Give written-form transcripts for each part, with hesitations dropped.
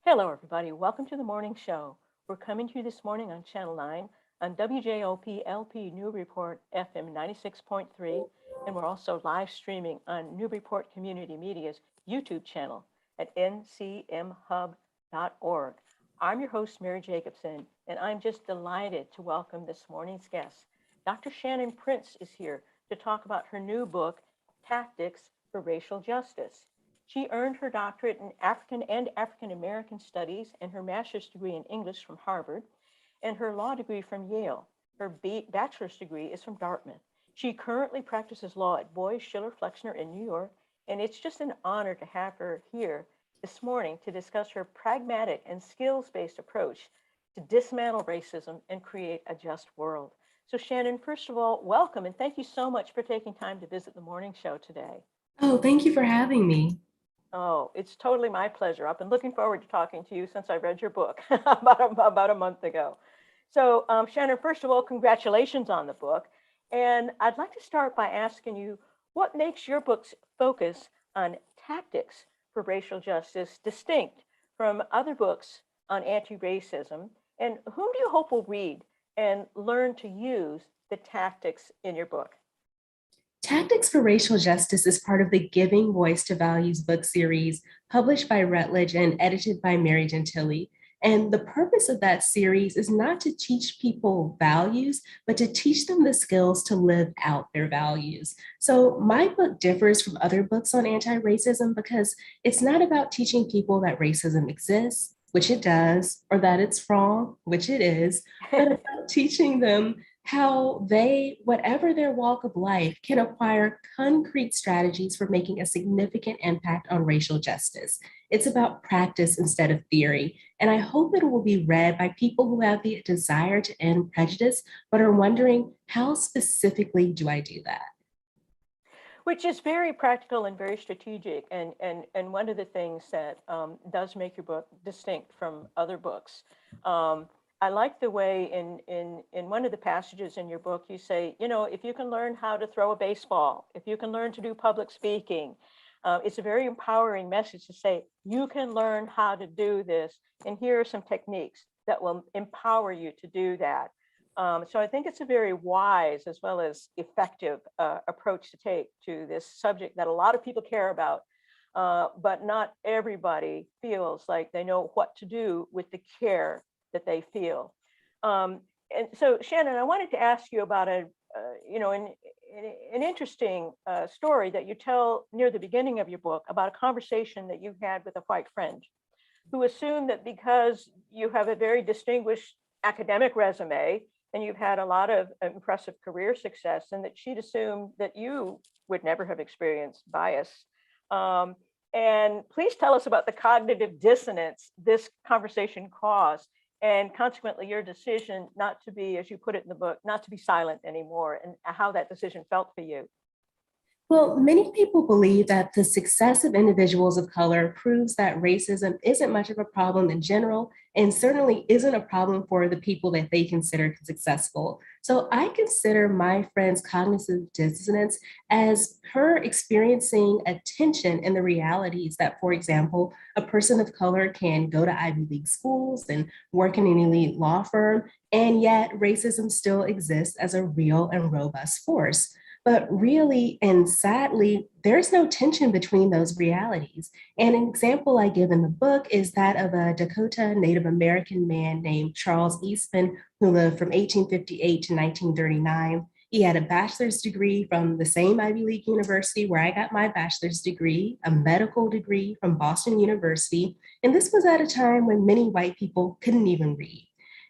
Hello, everybody. Welcome to the morning show. We're coming to you this morning on Channel 9 on WJOP LP New Report FM 96.3, and we're also live streaming on Newburyport Community Media's YouTube channel at ncmhub.org. I'm your host, Mary Jacobsen, and I'm just delighted to welcome this morning's guest. Dr. Shannon Prince is here to talk about her new book, Tactics for Racial Justice. She earned her doctorate in African and African American Studies and her master's degree in English from Harvard and her law degree from Yale. Her bachelor's degree is from Dartmouth. She currently practices law at Boies Schiller Flexner in New York, and it's just an honor to have her here this morning to discuss her pragmatic and skills-based approach to dismantle racism and create a just world. So Shannon, first of all, welcome, and thank you so much for taking time to visit the morning show today. Oh, thank you for having me. Oh, it's totally my pleasure. I've been looking forward to talking to you since I read your book about a month ago. So, Shannon, first of all, congratulations on the book. And I'd like to start by asking you, what makes your book's focus on tactics for racial justice distinct from other books on anti-racism? And whom do you hope will read and learn to use the tactics in your book? Tactics for Racial Justice is part of the Giving Voice to Values book series published by Routledge and edited by Mary Gentili. And the purpose of that series is not to teach people values, but to teach them the skills to live out their values. So my book differs from other books on anti-racism because it's not about teaching people that racism exists, which it does, or that it's wrong, which it is, but about teaching them how they, whatever their walk of life, can acquire concrete strategies for making a significant impact on racial justice. It's about practice instead of theory. And I hope it will be read by people who have the desire to end prejudice, but are wondering, how specifically do I do that? Which is very practical and very strategic. And one of the things that does make your book distinct from other books. I like the way in one of the passages in your book, you say, you know, if you can learn how to throw a baseball, if you can learn to do public speaking, it's a very empowering message to say, you can learn how to do this. And here are some techniques that will empower you to do that. So I think it's a very wise as well as effective approach to take to this subject that a lot of people care about, but not everybody feels like they know what to do with the care that they feel. And so, Shannon, I wanted to ask you about an interesting story that you tell near the beginning of your book about a conversation that you had with a white friend who assumed that because you have a very distinguished academic resume and you've had a lot of impressive career success, and that she'd assumed that you would never have experienced bias. And please tell us about the cognitive dissonance this conversation caused, and consequently your decision not to be, as you put it in the book, not to be silent anymore, and how that decision felt for you. Well, many people believe that the success of individuals of color proves that racism isn't much of a problem in general, and certainly isn't a problem for the people that they consider successful. So I consider my friend's cognitive dissonance as her experiencing a tension in the realities that, for example, a person of color can go to Ivy League schools and work in an elite law firm, and yet racism still exists as a real and robust force. But really and sadly, there's no tension between those realities. And an example I give in the book is that of a Dakota Native American man named Charles Eastman, who lived from 1858 to 1939. He had a bachelor's degree from the same Ivy League university where I got my bachelor's degree, a medical degree from Boston University. And this was at a time when many white people couldn't even read.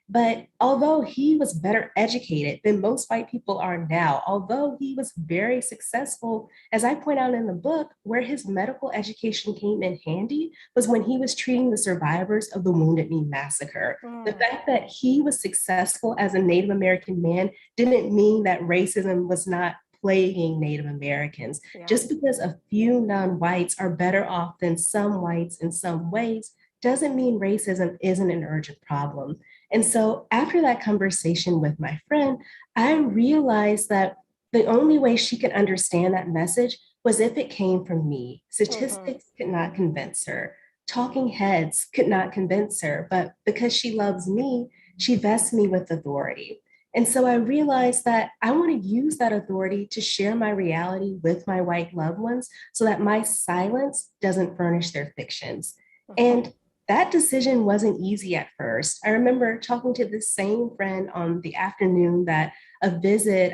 But although he was better educated than most white people are now, although he was very successful, as I point out in the book, where his medical education came in handy was when he was treating the survivors of the Wounded Knee Massacre. The fact that he was successful as a Native American man didn't mean that racism was not plaguing Native Americans. Yeah. Just because a few non-whites are better off than some whites in some ways doesn't mean racism isn't an urgent problem. And so after that conversation with my friend, I realized that the only way she could understand that message was if it came from me. Statistics could not convince her. Talking heads could not convince her, but because she loves me, she vests me with authority. And so I realized that I want to use that authority to share my reality with my white loved ones so that my silence doesn't furnish their fictions. Mhm. And that decision wasn't easy at first. I remember talking to this same friend on the afternoon that a visit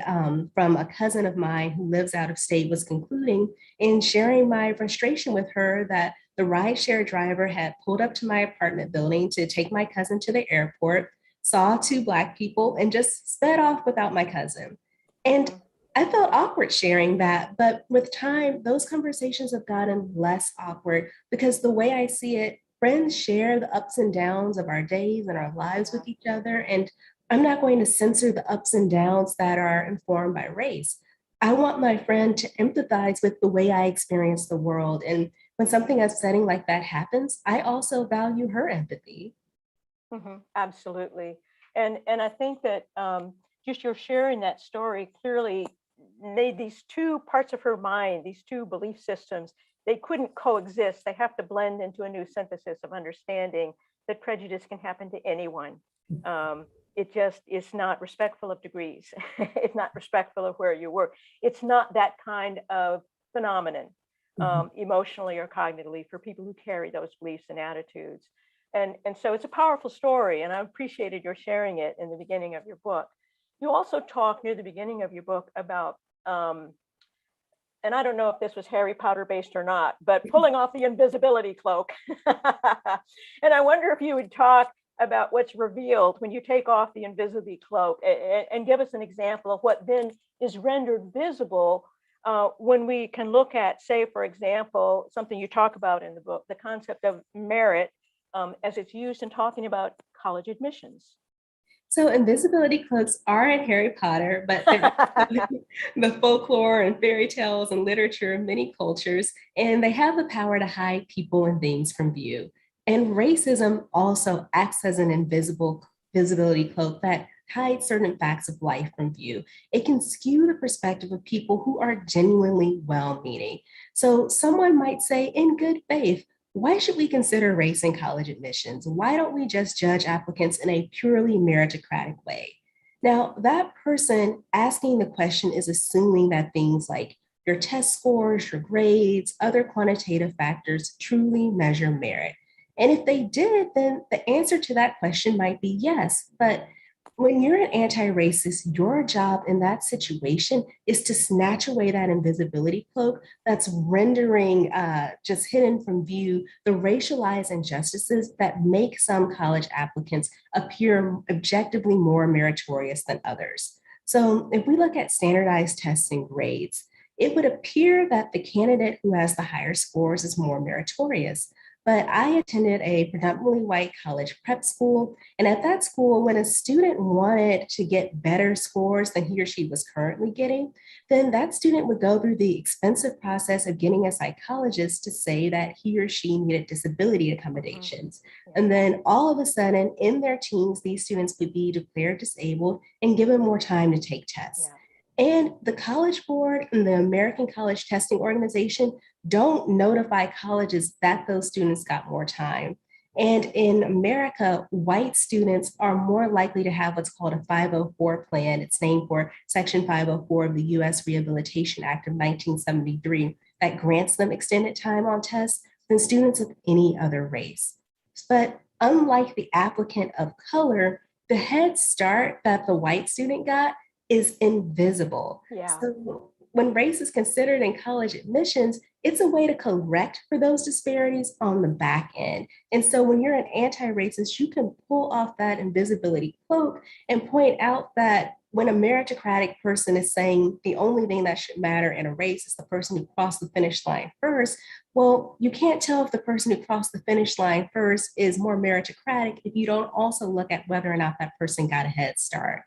from a cousin of mine who lives out of state was concluding, and sharing my frustration with her that the rideshare driver had pulled up to my apartment building to take my cousin to the airport, saw two Black people, and just sped off without my cousin. And Mhm. I felt awkward sharing that, but with time, those conversations have gotten less awkward because the way I see it, friends share the ups and downs of our days and our lives Yeah. with each other. And I'm not going to censor the ups and downs that are informed by race. I want my friend to empathize with the way I experience the world. And when something upsetting like that happens, I also value her empathy. Absolutely. And I think that just your sharing that story clearly made these two parts of her mind, these two belief systems, they couldn't coexist. They have to blend into a new synthesis of understanding that prejudice can happen to anyone. Um, it just is not respectful of degrees. It's not respectful of where you work. It's not that kind of phenomenon, Mhm. emotionally or cognitively, for people who carry those beliefs and attitudes. And so it's a powerful story, and I appreciated your sharing it in the beginning of your book. You also talk near the beginning of your book about, um, and I don't know if this was Harry Potter based or not, but pulling off the invisibility cloak. And I wonder if you would talk about what's revealed when you take off the invisibility cloak, and give us an example of what then is rendered visible when we can look at, say, for example, something you talk about in the book, the concept of merit as it's used in talking about college admissions. So invisibility cloaks are in Harry Potter, but they're the folklore and fairy tales and literature of many cultures, and they have the power to hide people and things from view. And racism also acts as an invisible visibility cloak that hides certain facts of life from view. It can skew the perspective of people who are genuinely well-meaning. So someone might say in good faith, why should we consider race in college admissions? Why don't we just judge applicants in a purely meritocratic way? Now, that person asking the question is assuming that things like your test scores, your grades, other quantitative factors truly measure merit. And if they did, then the answer to that question might be yes. But when you're an anti-racist, your job in that situation is to snatch away that invisibility cloak that's rendering just hidden from view the racialized injustices that make some college applicants appear objectively more meritorious than others. So if we look at standardized tests and grades, it would appear that the candidate who has the higher scores is more meritorious. But I attended a predominantly white college prep school. And at that school, when a student wanted to get better scores than he or she was currently getting, then that student would go through the expensive process of getting a psychologist to say that he or she needed disability Mhm. accommodations. Yeah, And then all of a sudden, in their teens, these students would be declared disabled and given more time to take tests. yeah. And the College Board and the American College Testing Organization don't notify colleges that those students got more time. And in America, white students are more likely to have what's called a 504 plan. It's named for Section 504 of the US Rehabilitation Act of 1973 that grants them extended time on tests than students of any other race. But unlike the applicant of color, the head start that the white student got is invisible. Yeah. So when race is considered in college admissions, it's a way to correct for those disparities on the back end. And so when you're an anti-racist, you can pull off that invisibility cloak and point out that when a meritocratic person is saying the only thing that should matter in a race is the person who crossed the finish line first, well, you can't tell if the person who crossed the finish line first is more meritocratic if you don't also look at whether or not that person got a head start.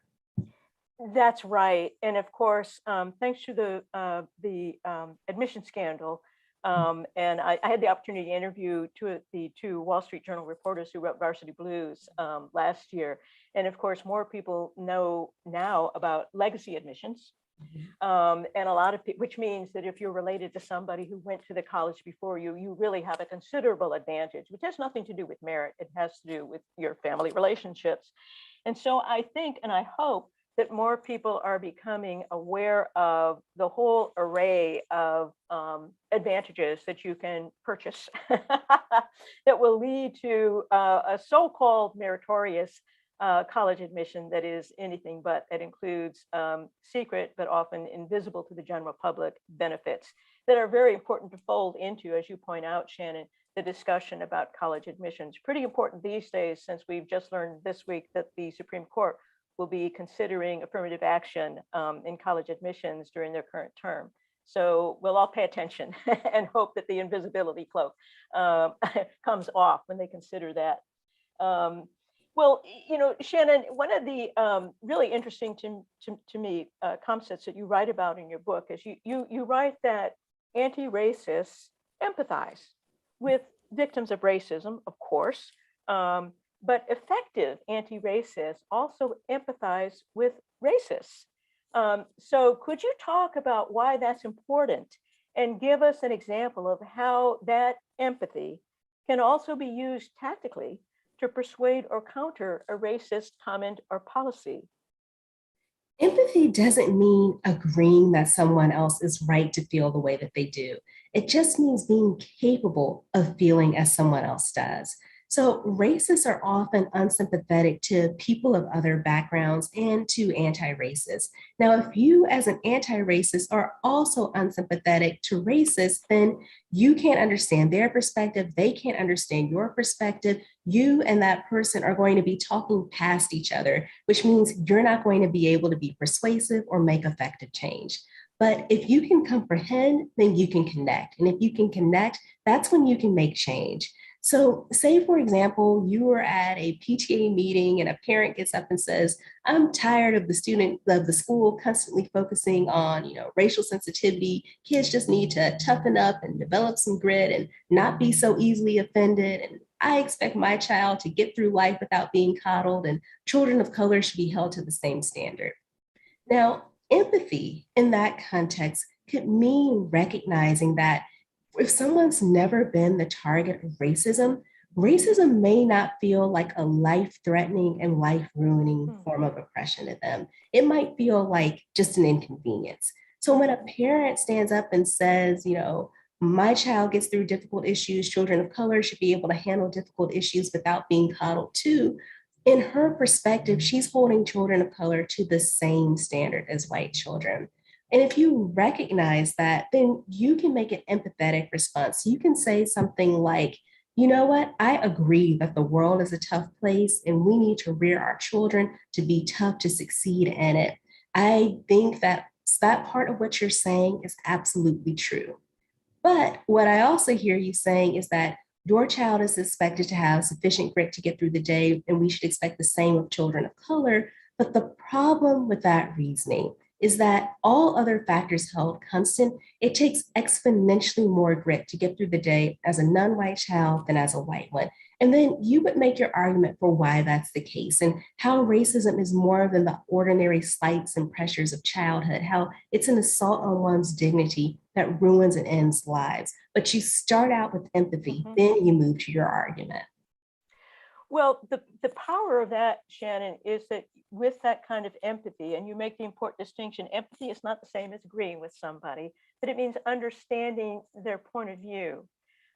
That's right. And of course, thanks to the admission scandal, and I had the opportunity to interview the two Wall Street Journal reporters who wrote Varsity Blues last year. And of course, more people know now about legacy admissions. And a lot of people, which means that if you're related to somebody who went to the college before you, you really have a considerable advantage, which has nothing to do with merit. It has to do with your family relationships. And so I think, and I hope that more people are becoming aware of the whole array of advantages that you can purchase that will lead to a so-called meritorious college admission that is anything but. That includes secret, but often invisible to the general public benefits that are very important to fold into, as you point out, Shannon, the discussion about college admissions. Pretty important these days, since we've just learned this week that the Supreme Court will be considering affirmative action in college admissions during their current term. So we'll all pay attention and hope that the invisibility cloak comes off when they consider that. Well, you know, Shannon, one of the really interesting to me concepts that you write about in your book is you write that anti-racists empathize with victims of racism, of course, but effective anti-racists also empathize with racists. So could you talk about why that's important and give us an example of how that empathy can also be used tactically to persuade or counter a racist comment or policy? Empathy doesn't mean agreeing that someone else is right to feel the way that they do. It just means being capable of feeling as someone else does. So, racists are often unsympathetic to people of other backgrounds and to anti racists. Now, if you, as an anti racist, are also unsympathetic to racists, then you can't understand their perspective. They can't understand your perspective. You and that person are going to be talking past each other, which means you're not going to be able to be persuasive or make effective change. But if you can comprehend, then you can connect. And if you can connect, that's when you can make change. So, say, for example, you are at a PTA meeting and a parent gets up and says, I'm tired of the student of the school constantly focusing on, racial sensitivity. Kids just need to toughen up and develop some grit and not be so easily offended. And I expect my child to get through life without being coddled, and children of color should be held to the same standard. Now, empathy in that context could mean recognizing that if someone's never been the target of racism, racism may not feel like a life threatening and life ruining form of oppression to them. It might feel like just an inconvenience. So when a parent stands up and says, my child gets through difficult issues, children of color should be able to handle difficult issues without being coddled too, in her perspective, she's holding children of color to the same standard as white children. And if you recognize that, then you can make an empathetic response. You can say something like, you know what? I agree that the world is a tough place and we need to rear our children to be tough to succeed in it. I think that part of what you're saying is absolutely true. But what I also hear you saying is that your child is expected to have sufficient grit to get through the day, and we should expect the same of children of color. But the problem with that reasoning is that all other factors held constant, it takes exponentially more grit to get through the day as a non-white child than as a white one. And then you would make your argument for why that's the case and how racism is more than the ordinary slights and pressures of childhood, how it's an assault on one's dignity that ruins and ends lives. But you start out with empathy, then you move to your argument. Well, the power of that, Shannon, is that with that kind of empathy, and you make the important distinction, empathy is not the same as agreeing with somebody, but it means understanding their point of view.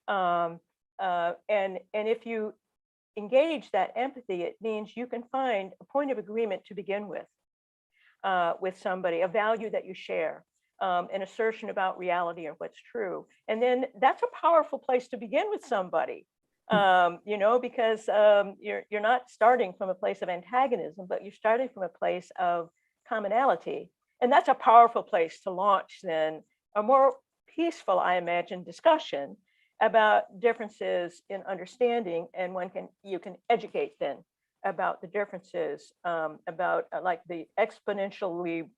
And if you engage that empathy, it means you can find a point of agreement to begin with somebody, a value that you share, an assertion about reality or what's true. And then that's a powerful place to begin with somebody. Because you're not starting from a place of antagonism, but you're starting from a place of commonality. And that's a powerful place to launch then a more peaceful, I imagine, discussion about differences in understanding. And you can educate then about the differences, about like the exponentially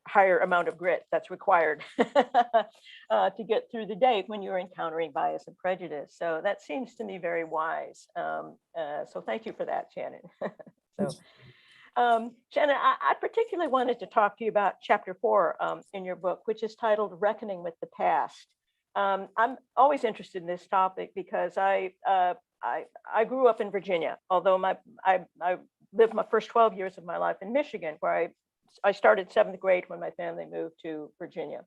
higher amount of grit that's required to get through the day when you're encountering bias and prejudice. So that seems to me very wise. So thank you for that, Shannon. Shannon, I particularly wanted to talk to you about chapter 4 in your book, which is titled Reckoning with the Past. I'm always interested in this topic because I grew up in Virginia, although I lived my first 12 years of my life in Michigan, where I started 7th grade when my family moved to Virginia.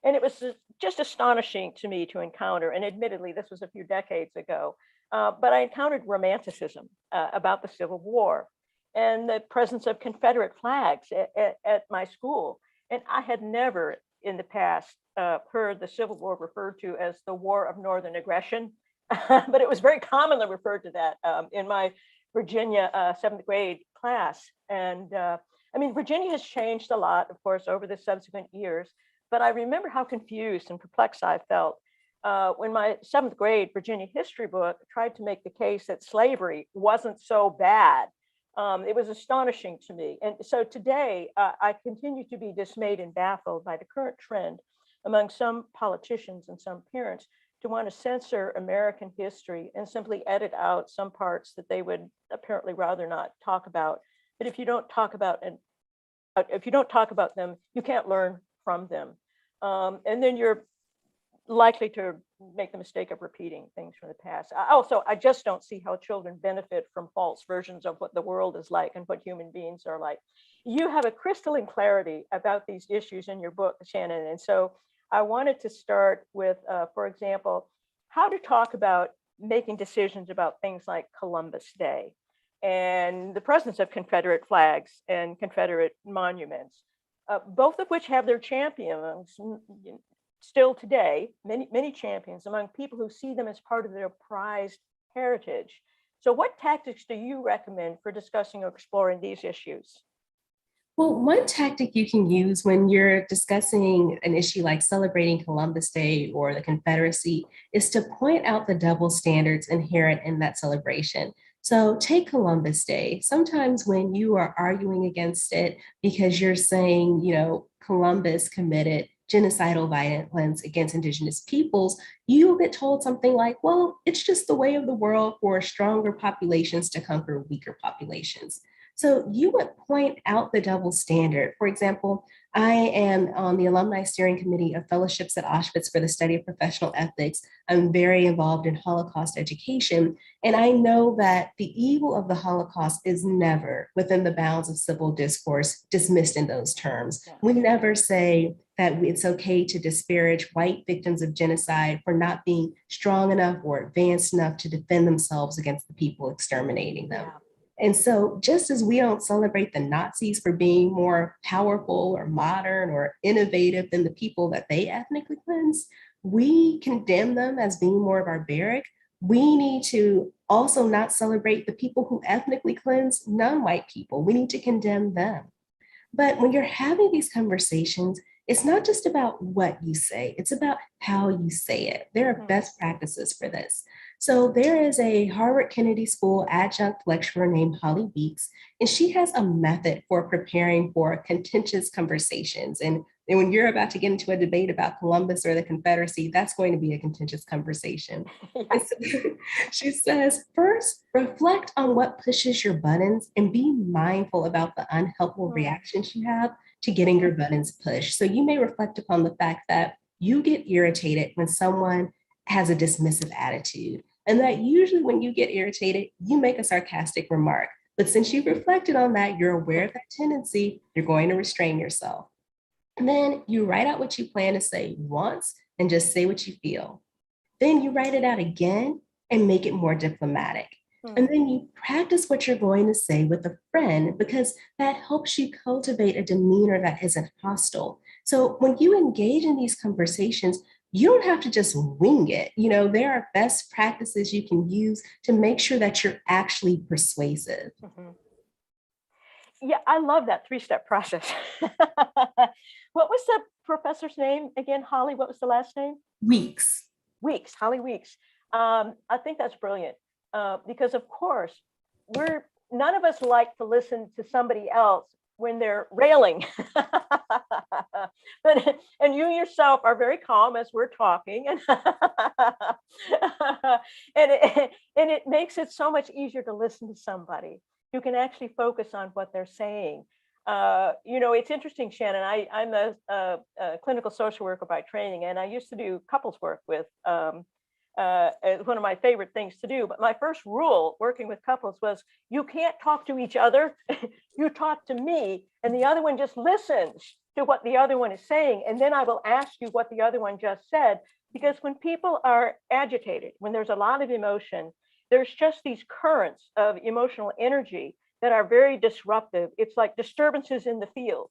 And it was just astonishing to me to encounter, and admittedly, this was a few decades ago, but I encountered romanticism about the Civil War and the presence of Confederate flags at my school. And I had never in the past heard the Civil War referred to as the War of Northern Aggression, but it was very commonly referred to that in my Virginia 7th grade class. And I mean, Virginia has changed a lot, of course, over the subsequent years, but I remember how confused and perplexed I felt when my 7th grade Virginia history book tried to make the case that slavery wasn't so bad. It was astonishing to me. And so today, I continue to be dismayed and baffled by the current trend among some politicians and some parents to want to censor American history and simply edit out some parts that they would apparently rather not talk about. But if you don't talk about them, you can't learn from them. And then you're likely to make the mistake of repeating things from the past. I just don't see how children benefit from false versions of what the world is like and what human beings are like. You have a crystalline clarity about these issues in your book, Shannon. And so I wanted to start with, for example, how to talk about making decisions about things like Columbus Day and the presence of Confederate flags and Confederate monuments, both of which have their champions still today, many champions among people who see them as part of their prized heritage. So what tactics do you recommend for discussing or exploring these issues? Well, one tactic you can use when you're discussing an issue like celebrating Columbus Day or the Confederacy is to point out the double standards inherent in that celebration. So take Columbus Day. Sometimes when you are arguing against it because you're saying, Columbus committed genocidal violence against Indigenous peoples, you'll get told something like, well, it's just the way of the world for stronger populations to conquer weaker populations. So you would point out the double standard. For example, I am on the Alumni Steering Committee of Fellowships at Auschwitz for the study of professional ethics. I'm very involved in Holocaust education, and I know that the evil of the Holocaust is never within the bounds of civil discourse dismissed in those terms. Yeah. We never say that it's okay to disparage white victims of genocide for not being strong enough or advanced enough to defend themselves against the people exterminating them. Yeah. And so, just as we don't celebrate the Nazis for being more powerful or modern or innovative than the people that they ethnically cleansed, we condemn them as being more barbaric. We need to also not celebrate the people who ethnically cleanse non-white people. We need to condemn them. But when you're having these conversations, it's not just about what you say, it's about how you say it. There are best practices for this. So there is a Harvard Kennedy School adjunct lecturer named Holly Weeks, and she has a method for preparing for contentious conversations. And when you're about to get into a debate about Columbus or the Confederacy, that's going to be a contentious conversation. Yeah. So she says, first, reflect on what pushes your buttons and be mindful about the unhelpful reactions you have to getting your buttons pushed. So you may reflect upon the fact that you get irritated when someone has a dismissive attitude. And that usually when you get irritated, you make a sarcastic remark. But since you've reflected on that, you're aware of that tendency, you're going to restrain yourself. And then you write out what you plan to say once and just say what you feel. Then you write it out again and make it more diplomatic. And then you practice what you're going to say with a friend because that helps you cultivate a demeanor that isn't hostile. So when you engage in these conversations, you don't have to just wing it. There are best practices you can use to make sure that you're actually persuasive. Yeah, I love that 3-step process. What was the professor's name again, Holly? What was the last name? Weeks. Weeks, Holly Weeks. I think that's brilliant because, of course, none of us like to listen to somebody else when they're railing. And you yourself are very calm as we're talking, and and it makes it so much easier to listen to somebody. you can actually focus on what they're saying. It's interesting, Shannon. I'm a clinical social worker by training, and I used to do couples work with it's one of my favorite things to do. But my first rule working with couples was you can't talk to each other. You talk to me, and the other one just listens to what the other one is saying. And then I will ask you what the other one just said. Because when people are agitated, when there's a lot of emotion, there's just these currents of emotional energy that are very disruptive. It's like disturbances in the field.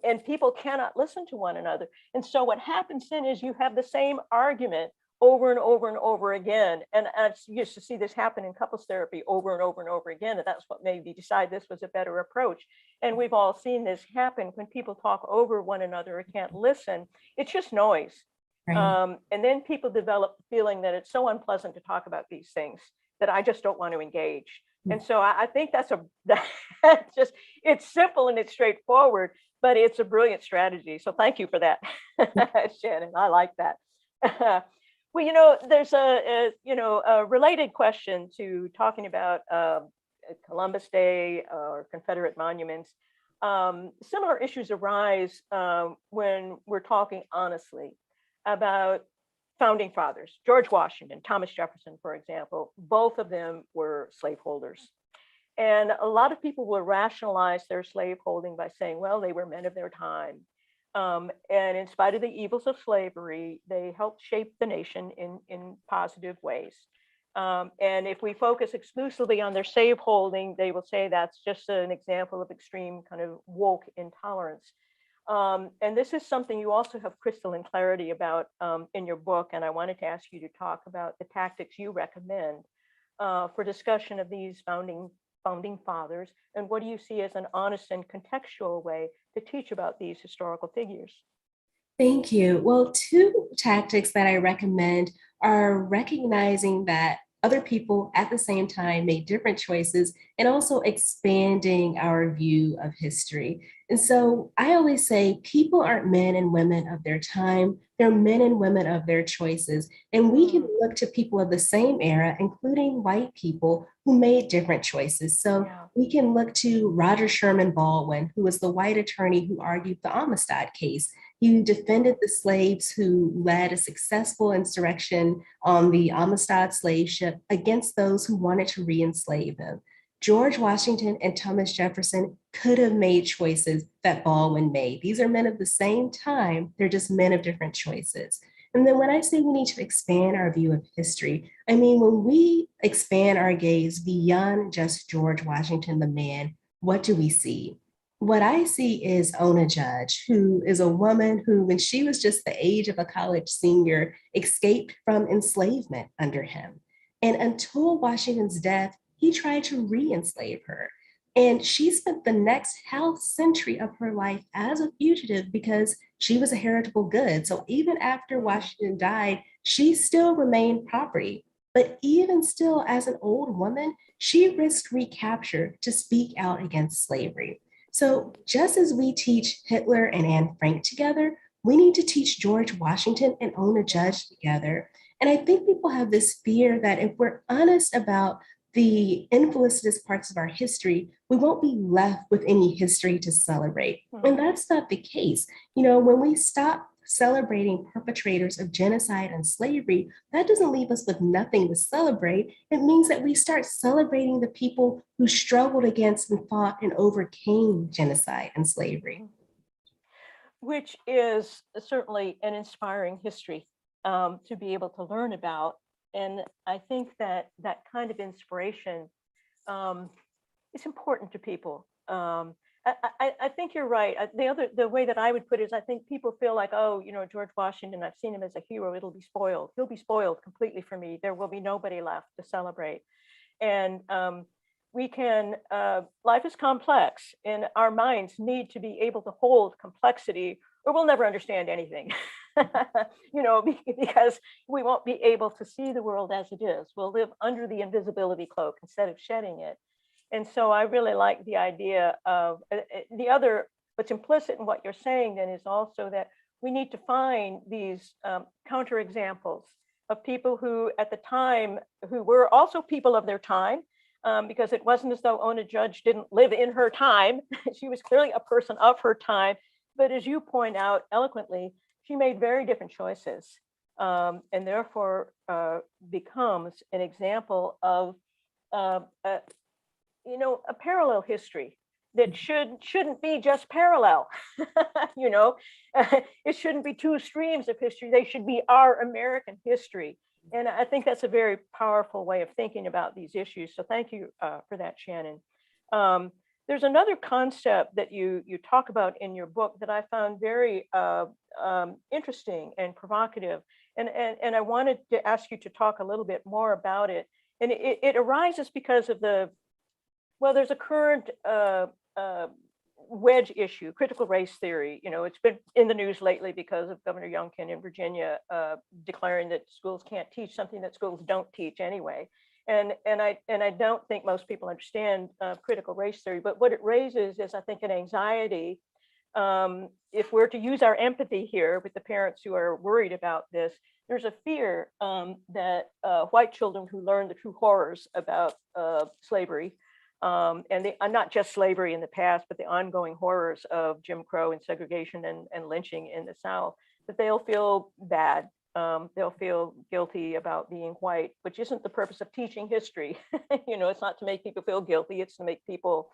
And people cannot listen to one another. And so what happens then is you have the same argument over and over and over again. And I used to see this happen in couples therapy over and over and over again. And that's what made me decide this was a better approach. And we've all seen this happen when people talk over one another or can't listen. It's just noise. Right. And then people develop the feeling that it's so unpleasant to talk about these things that I just don't want to engage. And so I think that's just, it's simple and it's straightforward, but it's a brilliant strategy. So thank you for that, Shannon. I like that. Well, there's a related question to talking about Columbus Day or Confederate monuments. Similar issues arise when we're talking honestly about founding fathers. George Washington, Thomas Jefferson, for example, both of them were slaveholders. And a lot of people will rationalize their slaveholding by saying, well, they were men of their time. And in spite of the evils of slavery, they helped shape the nation in positive ways. And if we focus exclusively on their slaveholding, they will say that's just an example of extreme kind of woke intolerance. And this is something you also have crystalline clarity about in your book. And I wanted to ask you to talk about the tactics you recommend for discussion of these founding fathers, and what do you see as an honest and contextual way to teach about these historical figures? Thank you. Well, two tactics that I recommend are recognizing that other people at the same time made different choices and also expanding our view of history. And so I always say people aren't men and women of their time, they're men and women of their choices. And we can look to people of the same era, including white people who made different choices. So we can look to Roger Sherman Baldwin, who was the white attorney who argued the Amistad case. He defended the slaves who led a successful insurrection on the Amistad slave ship against those who wanted to re-enslave them. George Washington and Thomas Jefferson could have made choices that Baldwin made. These are men of the same time, they're just men of different choices. And then when I say we need to expand our view of history, I mean, when we expand our gaze beyond just George Washington, the man, what do we see? What I see is Ona Judge, who is a woman who, when she was just the age of a college senior, escaped from enslavement under him. And until Washington's death, he tried to re-enslave her. And she spent the next half century of her life as a fugitive because she was a heritable good. So even after Washington died, she still remained property. But even still, as an old woman, she risked recapture to speak out against slavery. So just as we teach Hitler and Anne Frank together, we need to teach George Washington and Ona Judge together. And I think people have this fear that if we're honest about the infelicitous parts of our history, we won't be left with any history to celebrate. And that's not the case. When we stop celebrating perpetrators of genocide and slavery, that doesn't leave us with nothing to celebrate. It means that we start celebrating the people who struggled against and fought and overcame genocide and slavery. Which is certainly an inspiring history to be able to learn about. And I think that that kind of inspiration is important to people. I think you're right. The way that I would put it is I think people feel like, oh, George Washington, I've seen him as a hero. It'll be spoiled. He'll be spoiled completely for me. There will be nobody left to celebrate. And life is complex and our minds need to be able to hold complexity or we'll never understand anything, because we won't be able to see the world as it is. We'll live under the invisibility cloak instead of shedding it. And so I really like the idea of what's implicit in what you're saying then is also that we need to find these counterexamples of people who at the time, who were also people of their time, because it wasn't as though Ona Judge didn't live in her time. She was clearly a person of her time. But as you point out eloquently, she made very different choices, and therefore becomes an example of a parallel history that shouldn't be just parallel. It shouldn't be two streams of history. They should be our American history. And I think that's a very powerful way of thinking about these issues. So thank you for that, Shannon. There's another concept that you talk about in your book that I found very interesting and provocative. And I wanted to ask you to talk a little bit more about it. And it arises because of there's a current wedge issue, critical race theory. It's been in the news lately because of Governor Youngkin in Virginia declaring that schools can't teach something that schools don't teach anyway. And I don't think most people understand critical race theory, but what it raises is, I think, an anxiety. If we're to use our empathy here with the parents who are worried about this, there's a fear that white children who learn the true horrors about slavery, and not just slavery in the past, but the ongoing horrors of Jim Crow and segregation and lynching in the South, that they'll feel bad. They'll feel guilty about being white, which isn't the purpose of teaching history. It's not to make people feel guilty. It's to make people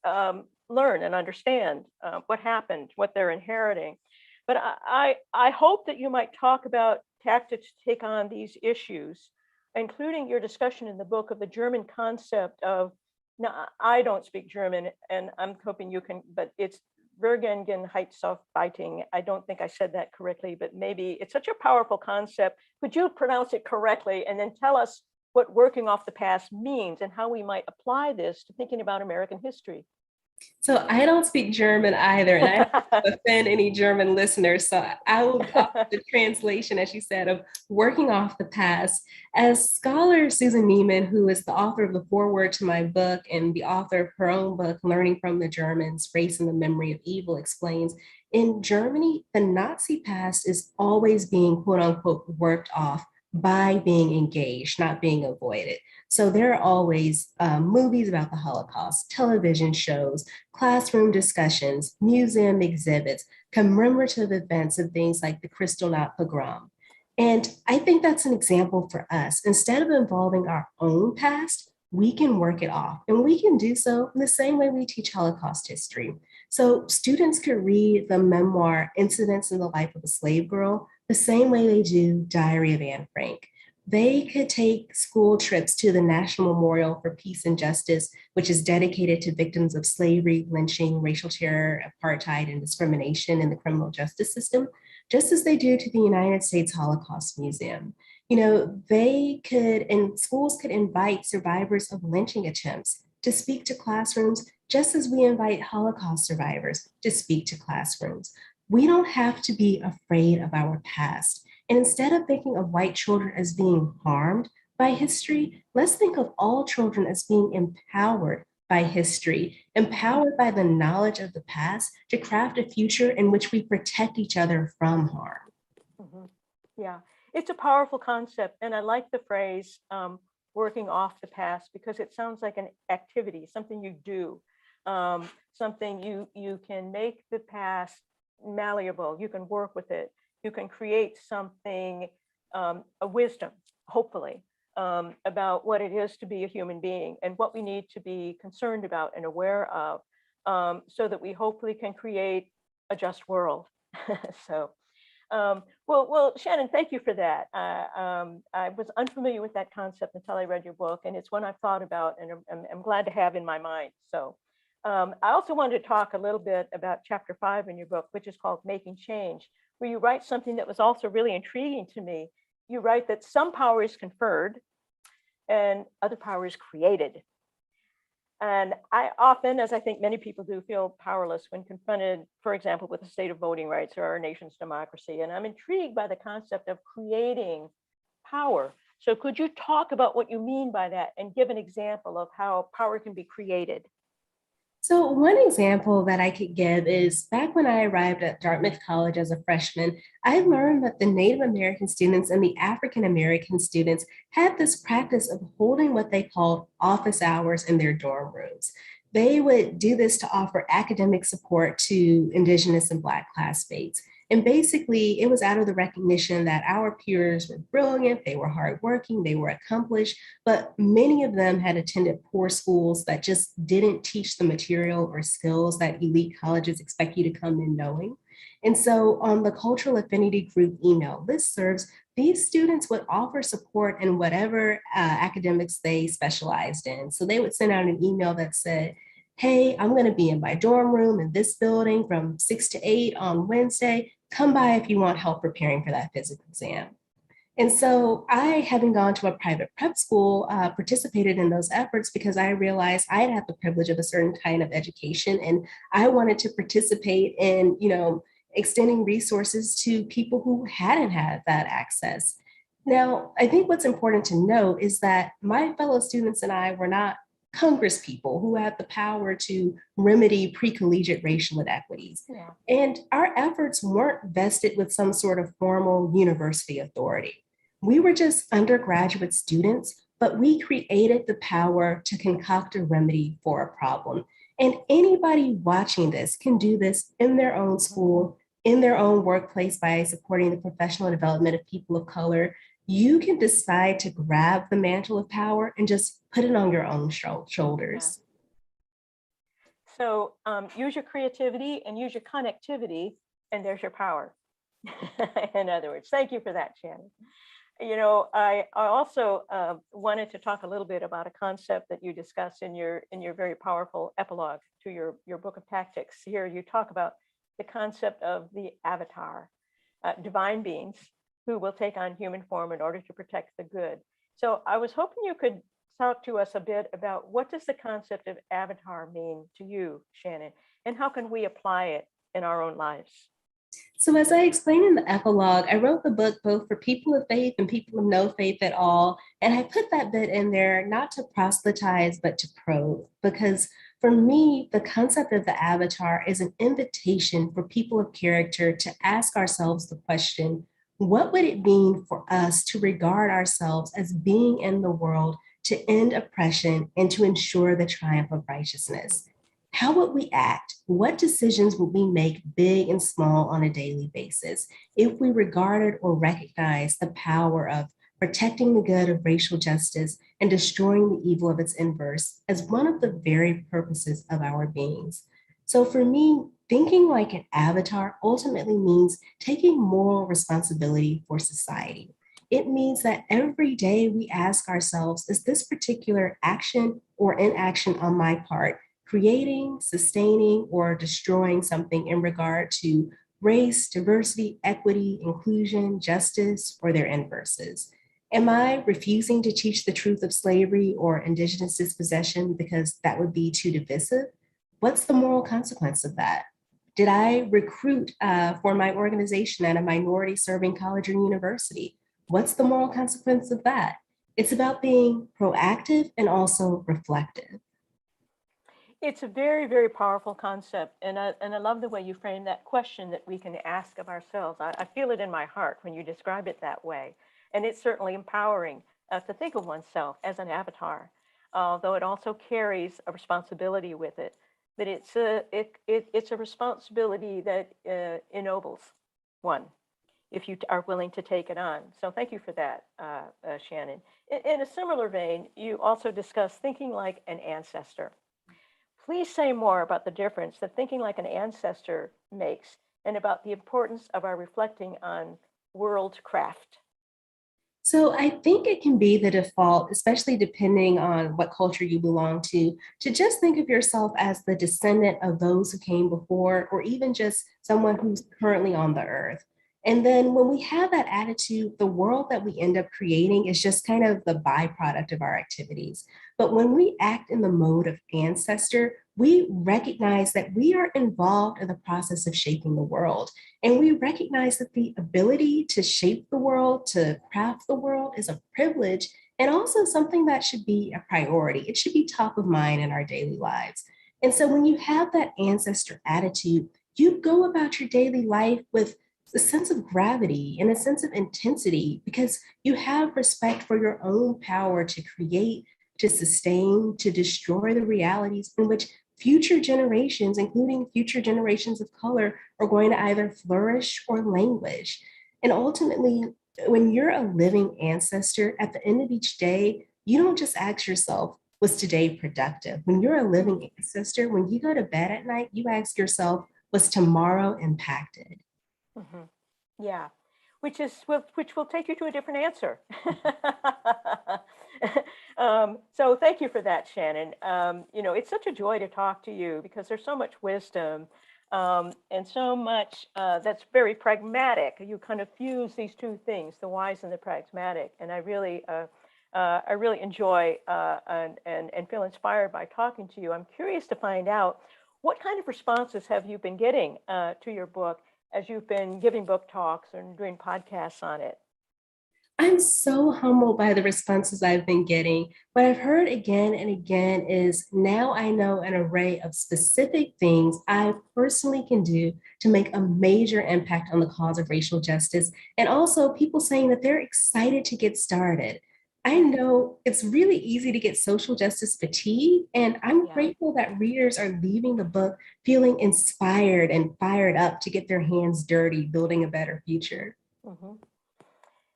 learn and understand what happened, what they're inheriting. But I hope that you might talk about tactics to take on these issues, including your discussion in the book of the German concept of, now I don't speak German, and I'm hoping you can, but it's Vergangenheitsaufarbeitung. I don't think I said that correctly, but maybe it's such a powerful concept. Could you pronounce it correctly and then tell us what working off the past means and how we might apply this to thinking about American history? So I don't speak German either, and I don't want to offend any German listeners. So I will offer the translation, as you said, of working off the past. As scholar Susan Neiman, who is the author of the foreword to my book and the author of her own book, Learning from the Germans, Race and the Memory of Evil, explains, in Germany, the Nazi past is always being, quote unquote, worked off by being engaged, not being avoided. So there are always movies about the Holocaust, television shows, classroom discussions, museum exhibits, commemorative events of things like the Kristallnacht pogrom. And I think that's an example for us. Instead of involving our own past, we can work it off. And we can do so in the same way we teach Holocaust history. So students could read the memoir, Incidents in the Life of a Slave Girl, the same way they do Diary of Anne Frank. They could take school trips to the National Memorial for Peace and Justice, which is dedicated to victims of slavery, lynching, racial terror, apartheid, and discrimination in the criminal justice system, just as they do to the United States Holocaust Museum. They could, and schools could invite survivors of lynching attempts to speak to classrooms, just as we invite Holocaust survivors to speak to classrooms. We don't have to be afraid of our past. And instead of thinking of white children as being harmed by history, let's think of all children as being empowered by history, empowered by the knowledge of the past to craft a future in which we protect each other from harm. Mm-hmm. Yeah, it's a powerful concept. And I like the phrase working off the past, because it sounds like an activity, something you do, something you can make the past malleable, you can work with it. You can create something, a wisdom, hopefully, about what it is to be a human being and what we need to be concerned about and aware of, so that we hopefully can create a just world. So, well, Shannon, thank you for that. I was unfamiliar with that concept until I read your book, and it's one I've thought about and I'm glad to have in my mind. So I also wanted to talk a little bit about chapter 5 in your book, which is called Making Change, where you write something that was also really intriguing to me. You write that some power is conferred and other power is created. And I often, as I think many people do, feel powerless when confronted, for example, with the state of voting rights or our nation's democracy. And I'm intrigued by the concept of creating power. So could you talk about what you mean by that and give an example of how power can be created? So, one example that I could give is back when I arrived at Dartmouth College as a freshman, I learned that the Native American students and the African American students had this practice of holding what they called office hours in their dorm rooms. They would do this to offer academic support to Indigenous and Black classmates. And basically, it was out of the recognition that our peers were brilliant, they were hardworking, they were accomplished, but many of them had attended poor schools that just didn't teach the material or skills that elite colleges expect you to come in knowing. And so on the cultural affinity group email listservs, these students would offer support in whatever academics they specialized in. So they would send out an email that said, hey, I'm going to be in my dorm room in this building from 6 to 8 on Wednesday. Come by if you want help preparing for that physical exam. And so I, having gone to a private prep school, participated in those efforts because I realized I had had the privilege of a certain kind of education, and I wanted to participate in, extending resources to people who hadn't had that access. Now, I think what's important to note is that my fellow students and I were not Congress people who had the power to remedy pre-collegiate racial inequities. Yeah. And our efforts weren't vested with some sort of formal university authority. We were just undergraduate students, but we created the power to concoct a remedy for a problem. And anybody watching this can do this in their own school, in their own workplace by supporting the professional development of people of color. You can decide to grab the mantle of power and just put it on your own shoulders. So use your creativity and use your connectivity, and there's your power. In other words, thank you for that, Shannon. I also wanted to talk a little bit about a concept that you discuss in your very powerful epilogue to your book of tactics. Here you talk about the concept of the avatar, divine beings who will take on human form in order to protect the good. So I was hoping you could talk to us a bit about what does the concept of avatar mean to you, Shannon, and how can we apply it in our own lives? So, as I explained in the epilogue, I wrote the book both for people of faith and people of no faith at all. And I put that bit in there not to proselytize, but to probe, because for me, the concept of the avatar is an invitation for people of character to ask ourselves the question, what would it mean for us to regard ourselves as being in the world to end oppression and to ensure the triumph of righteousness? How would we act? What decisions would we make, big and small, on a daily basis, if we regarded or recognized the power of protecting the good of racial justice and destroying the evil of its inverse as one of the very purposes of our beings? So for me, thinking like an avatar ultimately means taking moral responsibility for society. It means that every day we ask ourselves, is this particular action or inaction on my part creating, sustaining, or destroying something in regard to race, diversity, equity, inclusion, justice, or their inverses? Am I refusing to teach the truth of slavery or indigenous dispossession because that would be too divisive? What's the moral consequence of that? Did I recruit for my organization at a minority serving college or university? What's the moral consequence of that? It's about being proactive and also reflective. It's a very, very powerful concept. And I love the way you frame that question that we can ask of ourselves. I feel it in my heart when you describe it that way. And it's certainly empowering to think of oneself as an avatar, though it also carries a responsibility with it. But it's a responsibility that ennobles one if you are willing to take it on. So thank you for that, Shannon. In a similar vein, you also discuss thinking like an ancestor. Please say more about the difference that thinking like an ancestor makes and about the importance of our reflecting on world craft. So I think it can be the default, especially depending on what culture you belong to just think of yourself as the descendant of those who came before, or even just someone who's currently on the earth. And then when we have that attitude, the world that we end up creating is just kind of the byproduct of our activities. But when we act in the mode of ancestor, we recognize that we are involved in the process of shaping the world. And we recognize that the ability to shape the world, to craft the world, is a privilege and also something that should be a priority. It should be top of mind in our daily lives. And so when you have that ancestor attitude, you go about your daily life with a sense of gravity and a sense of intensity because you have respect for your own power to create, to sustain, to destroy the realities in which future generations, including future generations of color, are going to either flourish or languish. And ultimately, when you're a living ancestor, at the end of each day, you don't just ask yourself, was today productive? When you're a Mm. living ancestor, when you go to bed at night, you ask yourself, was tomorrow impacted? Mhm. Yeah, which will take you to a different answer. So thank you for that, Shannon. It's such a joy to talk to you because there's so much wisdom and so much that's very pragmatic. You kind of fuse these two things, the wise and the pragmatic, and I really enjoy and feel inspired by talking to you. I'm curious to find out what kind of responses have you been getting to your book as you've been giving book talks and doing podcasts on it. I'm so humbled by the responses I've been getting. What I've heard again and again is now I know an array of specific things I personally can do to make a major impact on the cause of racial justice. And also people saying that they're excited to get started. I Yeah, know it's really easy to get social justice fatigue, and I'm yeah. grateful that readers are leaving the book feeling inspired and fired up to get their hands dirty, building a better future. Hmm.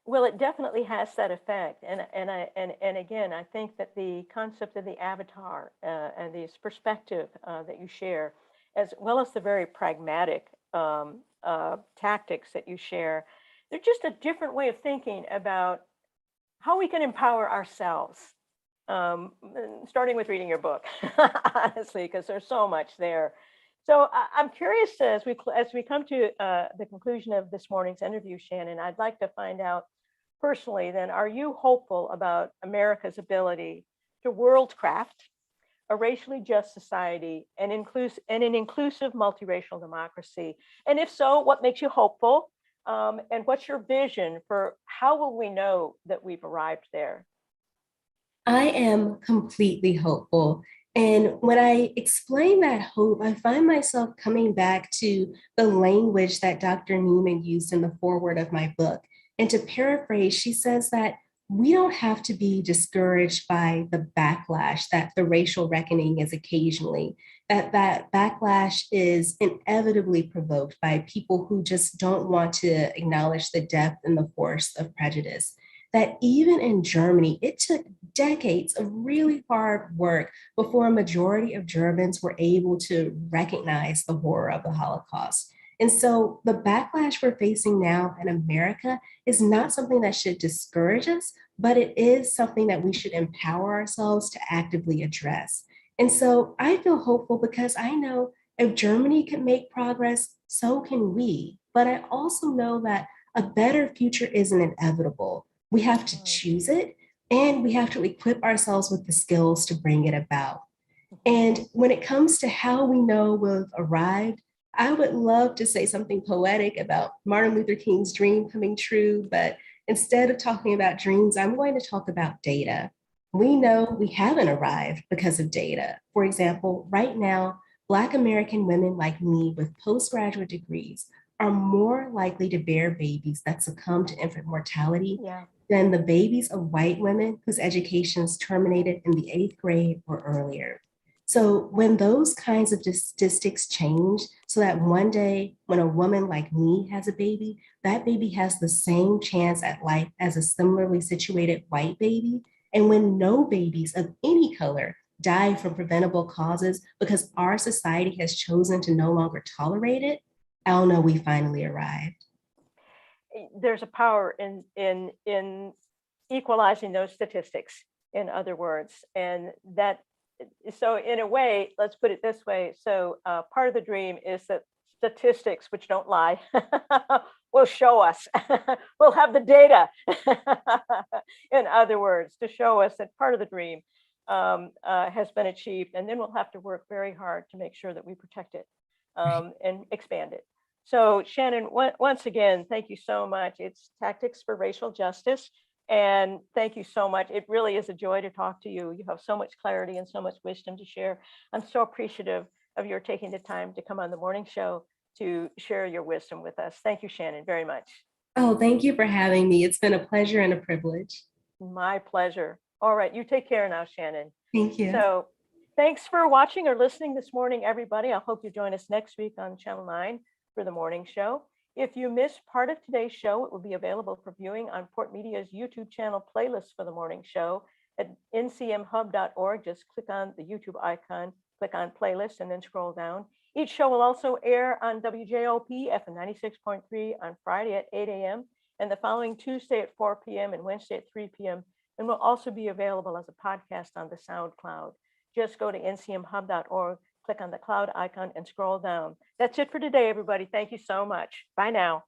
Well, it definitely has that effect, and again, I think that the concept of the avatar and this perspective that you share, as well as the very pragmatic tactics that you share, they're just a different way of thinking about how we can empower ourselves. Starting with reading your book, honestly, because there's so much there. So I'm curious as we come to the conclusion of this morning's interview, Shannon. I'd like to find out personally. Then, are you hopeful about America's ability to worldcraft a racially just society and an inclusive multiracial democracy? And if so, what makes you hopeful? And what's your vision for how will we know that we've arrived there? I am completely hopeful. And when I explain that hope, I find myself coming back to the language that Dr. Neiman used in the foreword of my book. And to paraphrase, she says that we don't have to be discouraged by the backlash that the racial reckoning is occasionally, that backlash is inevitably provoked by people who just don't want to acknowledge the depth and the force of prejudice. That even in Germany, it took decades of really hard work before a majority of Germans were able to recognize the horror of the Holocaust. And so the backlash we're facing now in America is not something that should discourage us, but it is something that we should empower ourselves to actively address. And so I feel hopeful because I know if Germany can make progress, so can we. But I also know that a better future isn't inevitable. We have to Mm, choose it, and we have to equip ourselves with the skills to bring it about. mhm. And when it comes to how we know we've arrived, I would love to say something poetic about Martin Luther King's dream coming true, but instead of talking about dreams, I'm going to talk about data. We know we haven't arrived because of data. For example, right now, Black American women like me with postgraduate degrees are more likely to bear babies that succumb to infant mortality Yeah. than the babies of white women whose educations terminated in the eighth grade or earlier. So when those kinds of statistics change, so that one day when a woman like me has a baby, that baby has the same chance at life as a similarly situated white baby. And when no babies of any color die from preventable causes because our society has chosen to no longer tolerate it, I'll know we finally arrived. There's a power in equalizing those statistics, in other words, and that so in a way, let's put it this way. So part of the dream is that statistics, which don't lie, will show us. We'll have the data, in other words, to show us that part of the dream has been achieved, and then we'll have to work very hard to make sure that we protect it and expand it. So Shannon, once again, thank you so much. It's Tactics for Racial Justice. And thank you so much. It really is a joy to talk to you. You have so much clarity and so much wisdom to share. I'm so appreciative of your taking the time to come on the morning show to share your wisdom with us. Thank you, Shannon, very much. Oh, thank you for having me. It's been a pleasure and a privilege. My pleasure. All right, you take care now, Shannon. Thank you. So thanks for watching or listening this morning, everybody. I hope you join us next week on Channel 9 for the morning show. If you missed part of today's show, it will be available for viewing on Port Media's YouTube channel playlist for the morning show at ncmhub.org. Just click on the YouTube icon, click on playlist, and then scroll down. Each show will also air on WJOP FM 96.3 on Friday at 8 a.m. and the following Tuesday at 4 p.m. and Wednesday at 3 p.m. and will also be available as a podcast on the SoundCloud. Just go to ncmhub.org, click on the cloud icon, and scroll down. That's it for today, everybody. Thank you so much. Bye now.